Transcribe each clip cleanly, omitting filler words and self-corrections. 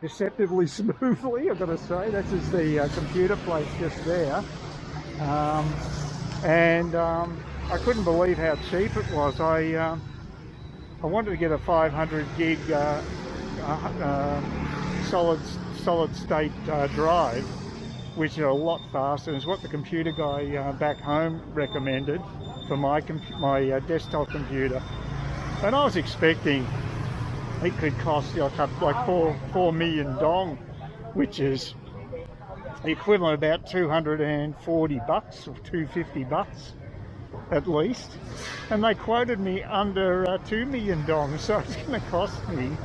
deceptively smoothly, I've got to say. That's just the computer place just there. I couldn't believe how cheap it was. I wanted to get a 500 gig solid state drive, which is a lot faster. It's what the computer guy back home recommended for my desktop computer. And I was expecting it could cost like 4 million dong, which is the equivalent of about 240 bucks or 250 bucks at least. And they quoted me under 2 million dong, so it's going to cost me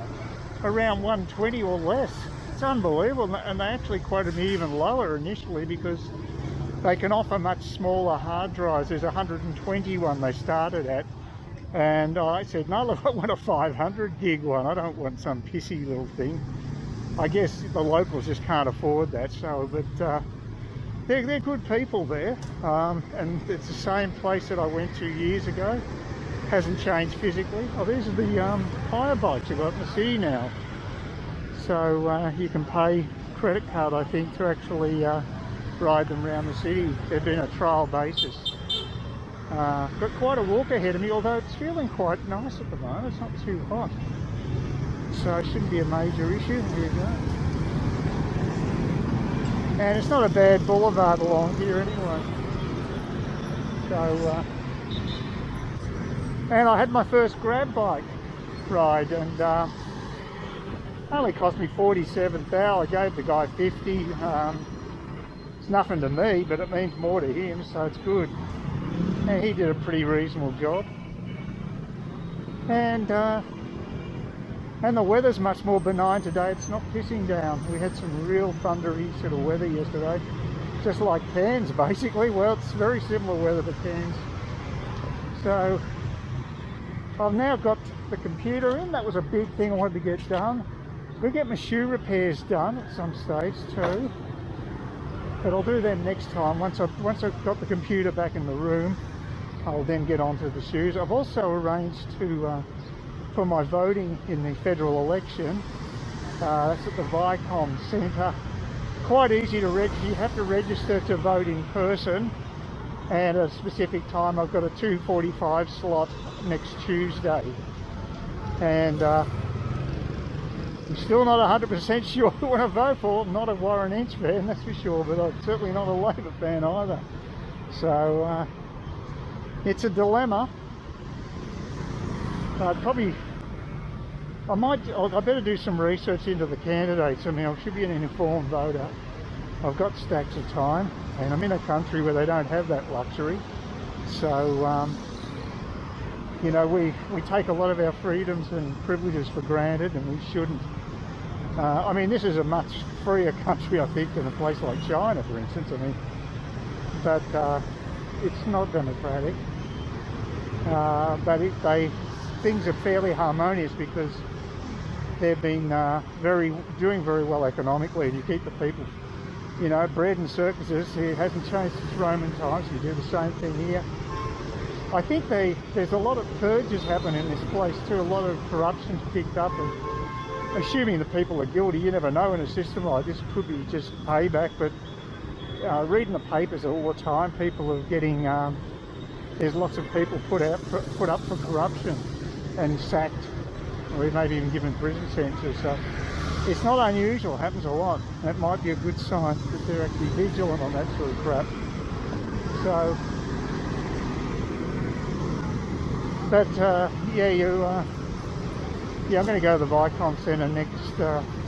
around 120 or less. It's unbelievable. And they actually quoted me even lower initially because they can offer much smaller hard drives. There's 121 they started at. And I said, no, look, I want a 500 gig one. I don't want some pissy little thing. I guess the locals just can't afford that. So, but they're good people there. And it's the same place that I went to years ago. Hasn't changed physically. Oh, these are the hire bikes I've got in the city now. So you can pay credit card, I think, to actually ride them around the city. They've been a trial basis. Got quite a walk ahead of me, although it's feeling quite nice at the moment. It's not too hot, so it shouldn't be a major issue. Here we go. And it's not a bad boulevard along here anyway. So, and I had my first grab bike ride, and only cost me 47 thou. I gave the guy 50. It's nothing to me, but it means more to him, so it's good. And he did a pretty reasonable job. And the weather's much more benign today. It's not pissing down. We had some real thundery sort of weather yesterday, just like Cairns basically. Well, it's very similar weather to Cairns. So I've now got the computer in. That was a big thing I wanted to get done. We'll get my shoe repairs done at some stage too, but I'll do them next time. Once I've got the computer back in the room, I'll then get onto the shoes. I've also arranged to for my voting in the federal election. That's at the Vicom Centre. Quite easy to register. You have to register to vote in person, and at a specific time. I've got a 2:45 slot next Tuesday, and I'm still not 100% sure who I vote for. I'm not a Warren Inch fan, that's for sure, but I'm certainly not a Labor fan either. So it's a dilemma. I better do some research into the candidates. I mean, I should be an informed voter. I've got stacks of time, and I'm in a country where they don't have that luxury. So, you know, we take a lot of our freedoms and privileges for granted, and we shouldn't. I mean, this is a much freer country, I think, than a place like China, for instance. I mean, but it's not democratic. But things are fairly harmonious because they've been doing very well economically, and you keep the people, you know, bread and circuses. It hasn't changed since Roman times. You do the same thing here. I think there's a lot of purges happening in this place too. A lot of corruption's picked up, and assuming the people are guilty, you never know in a system like this. It could be just payback, but reading the papers all the time, people are getting, there's lots of people put up for corruption and sacked, or maybe even given prison sentences. So it's not unusual, it happens a lot. That might be a good sign that they're actually vigilant on that sort of crap. So, but yeah, I'm going to go to the Vicom Centre next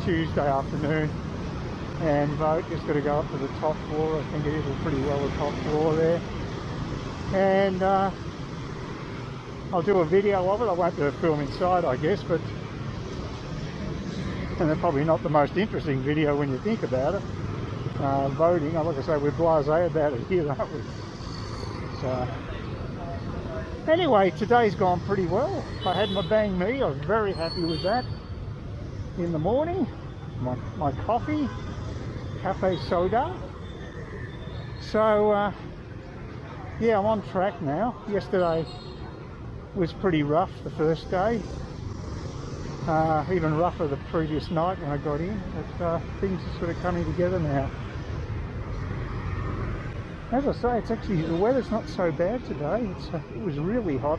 Tuesday afternoon and vote. Just got to go up to the top floor. I think it is pretty well the top floor there. And I'll do a video of it. I won't do a film inside, I guess, but and it's probably not the most interesting video when you think about it. Voting, like I say, we're blasé about it here, aren't we? So anyway, today's gone pretty well. I had my bang me. I was very happy with that. In the morning, my coffee, cafe soda. So yeah, I'm on track now. Yesterday was pretty rough, the first day. even rougher the previous night when I got in, but things are sort of coming together now. As I say, it's actually, the weather's not so bad today. It was really hot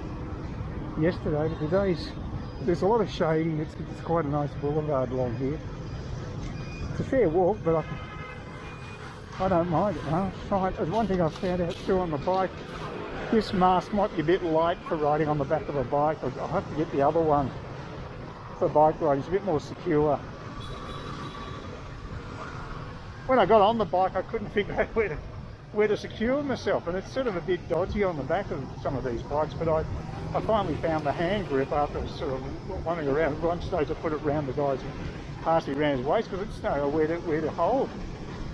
yesterday, but there's a lot of shading. It's quite a nice boulevard along here. It's a fair walk, but I don't mind it. No, it's fine. One thing I found out too on the bike, this mask might be a bit light for riding on the back of a bike. I'll have to get the other one for bike riding. It's a bit more secure. When I got on the bike, I couldn't figure out where to secure myself, and it's sort of a bit dodgy on the back of some of these bikes, but I finally found the hand grip after sort of wandering around. At one stage I put it around the guy's, partially around his waist, because it's no where to hold.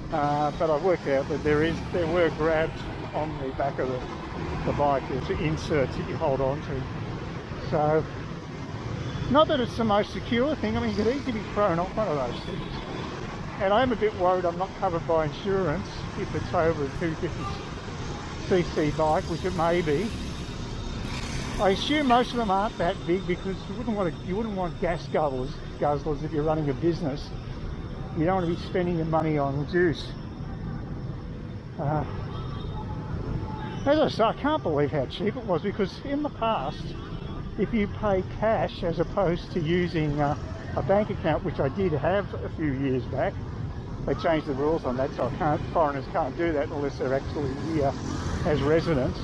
But I worked out that there were grabs on the back of the bike. There's inserts that you hold on to. So, not that it's the most secure thing. I mean, you could easily be thrown off one of those things. And I am a bit worried I'm not covered by insurance if it's over a 250cc bike, which it may be. I assume most of them aren't that big, because you wouldn't want gas guzzlers if you're running a business. You don't want to be spending your money on juice. As I say, I can't believe how cheap it was, because in the past, if you pay cash as opposed to using a bank account, which I did have a few years back, they changed the rules on that, so foreigners can't do that unless they're actually here as residents.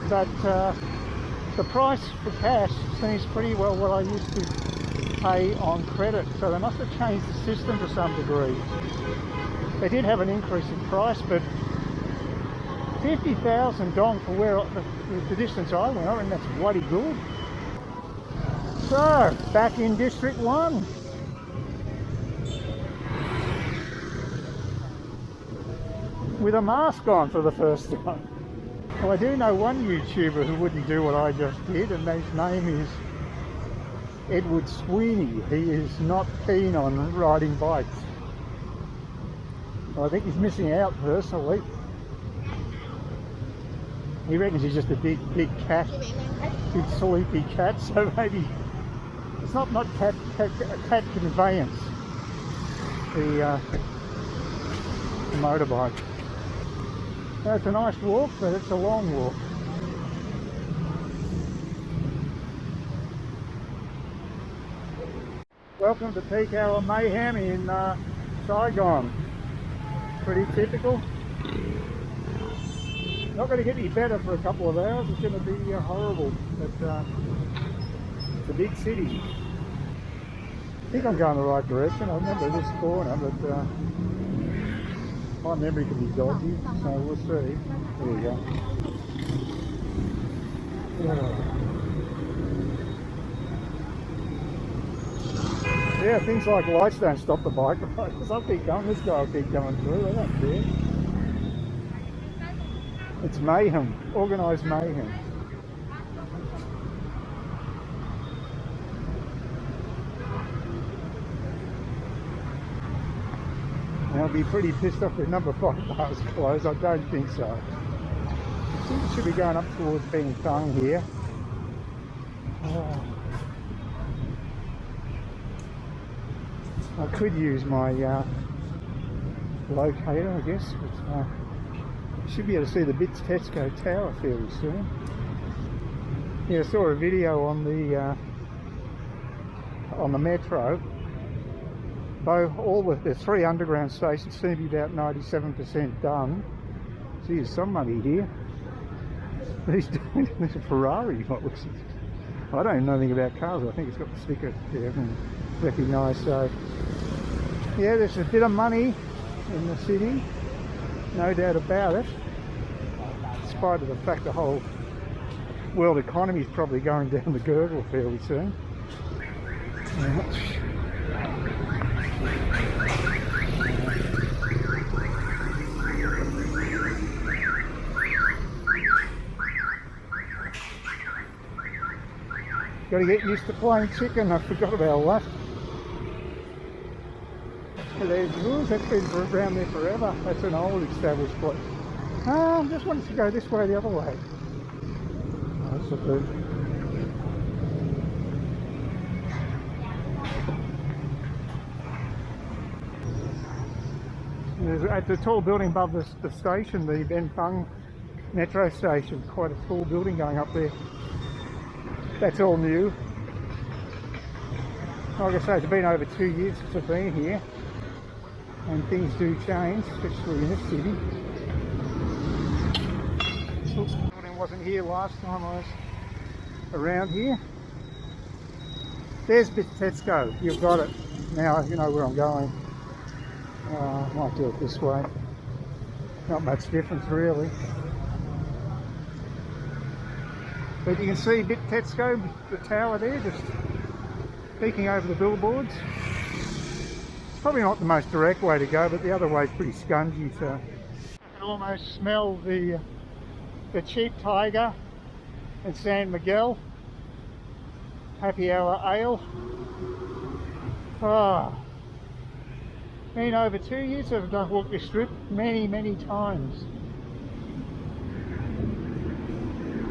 But the price for cash seems pretty well what I used to pay on credit, so they must have changed the system to some degree. They did have an increase in price, but 50,000 dong for the distance I went, I mean, that's bloody good. So, back in District 1. With a mask on for the first time. Well, I do know one YouTuber who wouldn't do what I just did, and his name is Edward Sweeney. He is not keen on riding bikes. I think he's missing out personally. He reckons he's just a big cat, big sleepy cat, so maybe it's not cat conveyance, the motorbike. Now, it's a nice walk, but it's a long walk. Welcome to peak hour mayhem in Saigon. Pretty typical. Not going to get any better for a couple of hours. It's going to be horrible, but it's a big city. I think I'm going the right direction. I remember this corner, but my memory can be dodgy, so we'll see. There we go. Yeah, things like lights don't stop the bike riders. I'll keep going. This guy will keep coming through. I don't care. It's mayhem, organised mayhem. I'll be pretty pissed off if number 5 bar's closed. I don't think so. I think it should be going up towards Bengtung here. I could use my locator, I guess, but should be able to see the Bits Tesco Tower fairly soon. Yeah, I saw a video on the metro. The 3 underground stations seem to be about 97% done. Gee, there's some money here. There's a Ferrari. I don't even know anything about cars. I think it's got the sticker there and recognised. So yeah, there's a bit of money in the city, no doubt about it. In spite of the fact the whole world economy is probably going down the gurgle fairly soon. Got to get used to playing chicken. I forgot about that. There's rules. That's been around there forever. That's an old established place. I just wanted to go this way, the other way. That's a good. There's, at the tall building above the station, the Ben Fung metro station, quite a tall building going up there. That's all new. Like I say, it's been over 2 years since I've been here, and things do change, especially in this city. This building wasn't here last time I was around here. There's Bittetsko, you've got it. Now you know where I'm going. I might do it this way. Not much difference really. But you can see Bittetsko, the tower there, just peeking over the billboards. It's probably not the most direct way to go, but the other way is pretty scungy, so I can almost smell the Cheap Tiger and San Miguel Happy Hour Ale. Oh, been over 2 years I've walked this strip many times.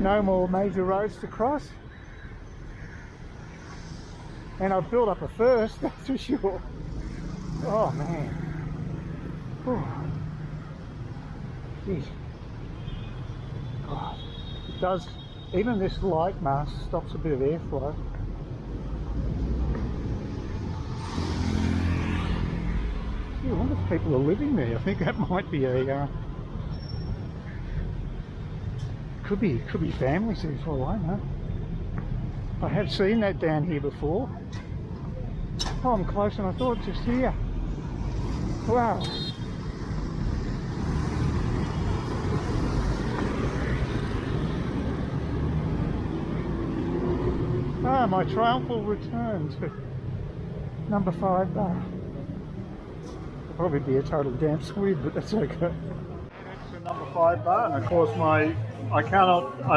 No more major roads to cross, and I've built up a thirst, that's for sure. Oh man. Whew. Jeez. God. It does, even this light mask stops a bit of airflow. Gee, I wonder if people are living there. I think that might be a could be families there for all I know. I have seen that down here before. Oh, I'm close and I thought just here. Wow. Ah, my triumphal return to number 5 bar. It'll probably be a total damn squid, but that's okay. It's the number 5 bar, and of course I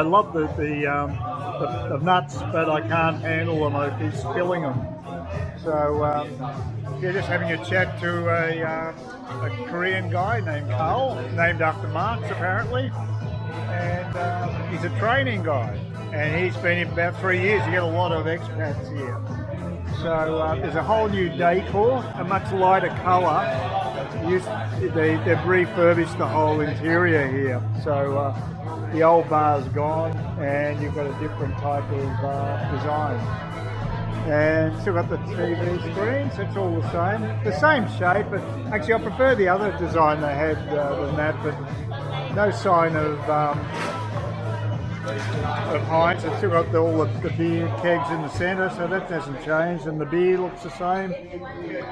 love the nuts, but I can't handle them. I keep spilling them. So yeah, just having a chat to a Korean guy named Carl, named after Marx apparently, and he's a training guy, and he's been here for about 3 years. You get a lot of expats here. So there's a whole new decor, a much lighter colour. They've refurbished the whole interior here. So the old bar's gone, and you've got a different type of design. And still got the TV screens, it's all the same shape, but actually I prefer the other design they had than that, but no sign of Heinz. It's still got all the beer kegs in the centre, so that hasn't changed, and the beer looks the same,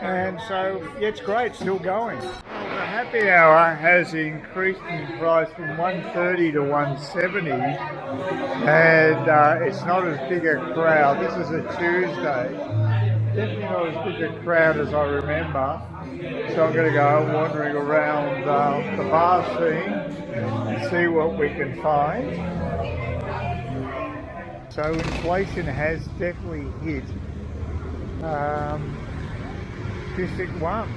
and so yeah, it's great, still going. The happy hour has increased in price from $130 to $170, and it's not as big a crowd. This is a Tuesday. Definitely not as big a crowd as I remember. So I'm going to go wandering around the bar scene and see what we can find. So inflation has definitely hit District 1.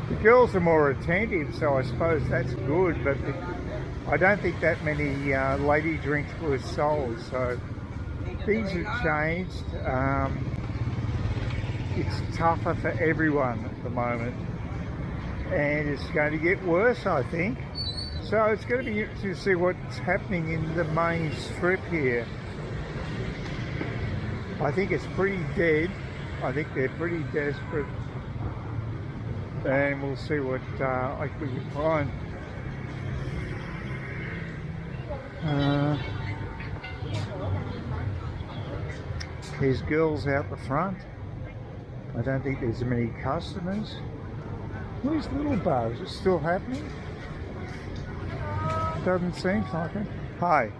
The girls are more attentive, so I suppose that's good, but I don't think that many lady drinks were sold, so things have changed. It's tougher for everyone at the moment, and it's going to get worse, I think. So it's going to be interesting to see what's happening in the main strip here. I think it's pretty dead. I think they're pretty desperate, and we'll see what we can find. There's girls out the front. I don't think there's many customers. Where's Little Bar? Is it still happening? Doesn't seem like it. Hi.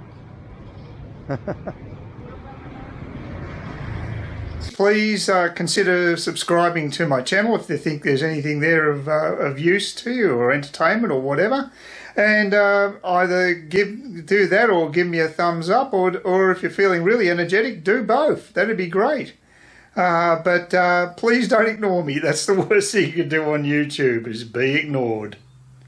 Please consider subscribing to my channel if you think there's anything there of use to you, or entertainment or whatever. And either do that or give me a thumbs up, or if you're feeling really energetic, do both. That'd be great. But please don't ignore me. That's the worst thing you can do on YouTube, is be ignored.